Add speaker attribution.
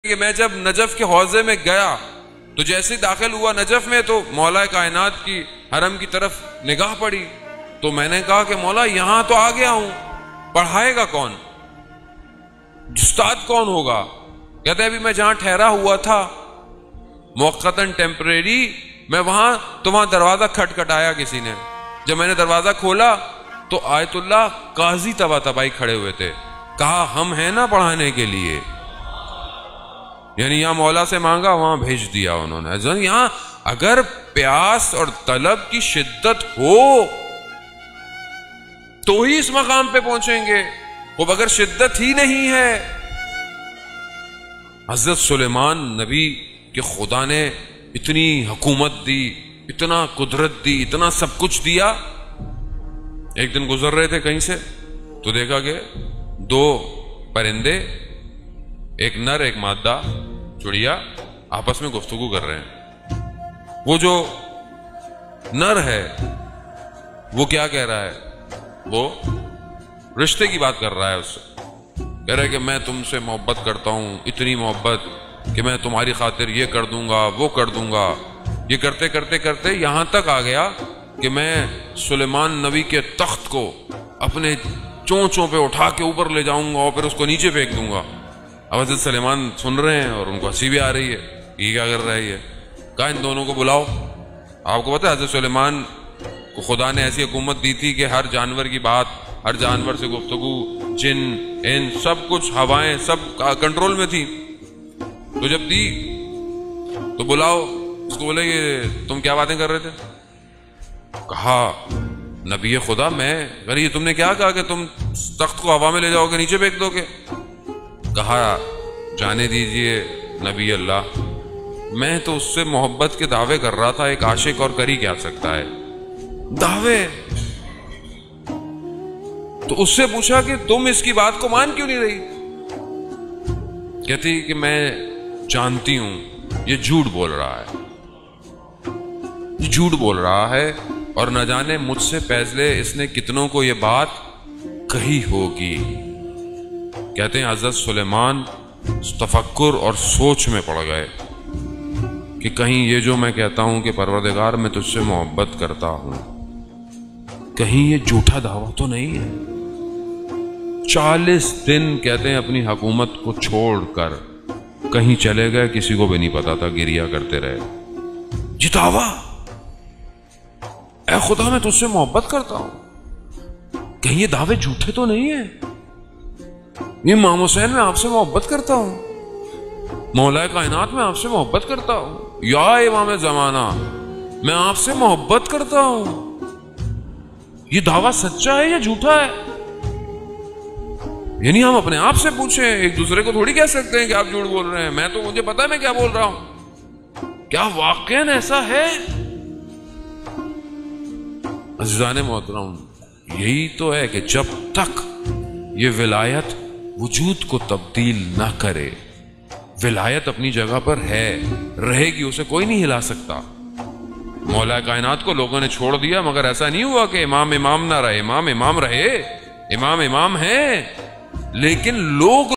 Speaker 1: कि मैं जब नजफ के हौजे में गया तो जैसे ही दाखिल हुआ नजफ में तो मौला कायनात की हरम की तरफ निगाह पड़ी। तो मैंने कहा कि मौला यहां तो आ गया हूं, पढ़ाएगा कौन, उस्ताद कौन होगा? कहते अभी मैं जहां ठहरा हुआ था मुअक्कतन टेम्परेरी, मैं वहां दरवाजा खटखटाया किसी ने। जब मैंने दरवाजा खोला तो आयतुल्लाह काजी तबातबाई खड़े हुए थे। कहा हम हैं ना पढ़ाने के लिए, यानी यहां मौला से मांगा वहां भेज दिया उन्होंने। यहां अगर प्यास और तलब की शिद्दत हो तो ही इस मकाम पे पहुंचेंगे, वो अगर शिद्दत ही नहीं है। हजरत सुलेमान नबी के खुदा ने इतनी हुकूमत दी, इतना कुदरत दी, इतना सब कुछ दिया। एक दिन गुजर रहे थे कहीं से तो देखा कि दो परिंदे, एक नर एक मादा चिड़िया, आपस में गुफ्तगू कर रहे हैं। वो जो नर है वो क्या कह रहा है, वो रिश्ते की बात कर रहा है उससे। कह रहा है कि मैं तुमसे मोहब्बत करता हूं, इतनी मोहब्बत कि मैं तुम्हारी खातिर ये कर दूंगा वो कर दूंगा। ये करते करते करते यहां तक आ गया कि मैं सुलेमान नबी के तख्त को अपने चोंचों पे उठा के ऊपर ले जाऊंगा और फिर उसको नीचे फेंक दूंगा। अब हज़रत सुलेमान सुन रहे हैं और उनको हंसी भी आ रही है, ये क्या कर रहा है ये। कहा इन दोनों को बुलाओ। आपको पता है हज़रत सुलेमान को खुदा ने ऐसी हुकूमत दी थी कि हर जानवर की बात, हर जानवर से गुफ्तगू, जिन इन सब कुछ, हवाएं सब कंट्रोल में थी। तो जब दी तो बुलाओ उसको। बोले ये तुम क्या बातें कर रहे थे? कहा नबी खुदा मैं, अरे ये तुमने क्या कहा कि तुम तख्त को हवा में ले जाओगे, नीचे फेंक दोगे? कहा जाने दीजिए नबी अल्लाह, मैं तो उससे मोहब्बत के दावे कर रहा था। एक आशिक और कर ही क्या सकता है दावे। तो उससे पूछा कि तुम इसकी बात को मान क्यों नहीं रही? कहती कि मैं जानती हूं ये झूठ बोल रहा है, ये झूठ बोल रहा है और न जाने मुझसे पहले इसने कितनों को ये बात कही होगी। कहते हैं हजरत सुलेमान तफक्कुर और सोच में पड़ गए कि कहीं ये जो मैं कहता हूं कि परवरदिगार मैं तुझसे मोहब्बत करता हूं, कहीं ये झूठा दावा तो नहीं है। 40 दिन कहते हैं अपनी हुकूमत को छोड़कर कहीं चले गए, किसी को भी नहीं पता था, गिरिया करते रहे। ये दावा, ऐ खुदा मैं तुझसे मोहब्बत करता हूं, कहीं ये दावे झूठे तो नहीं है। ये इमाम हुसैन मैं आपसे मोहब्बत करता हूं, मौला कायनात मैं आपसे मोहब्बत करता हूं, या इमाम जमाना मैं आपसे मोहब्बत करता हूं। ये दावा सच्चा है या झूठा है? यानी हम अपने आप से पूछें, एक दूसरे को थोड़ी कह सकते हैं कि आप झूठ बोल रहे हैं। मैं तो, मुझे पता है मैं क्या बोल रहा हूं। क्या वाकईन ऐसा है? अज़ीज़ाने मोहतरम, यही तो है कि जब तक ये विलायत वजूद को तब्दील ना करे, विलायत अपनी जगह पर है, रहेगी, उसे कोई नहीं हिला सकता। मौला कायनात को लोगों ने छोड़ दिया, मगर ऐसा नहीं हुआ कि इमाम इमाम ना रहे। इमाम इमाम रहे, इमाम इमाम है, लेकिन लोग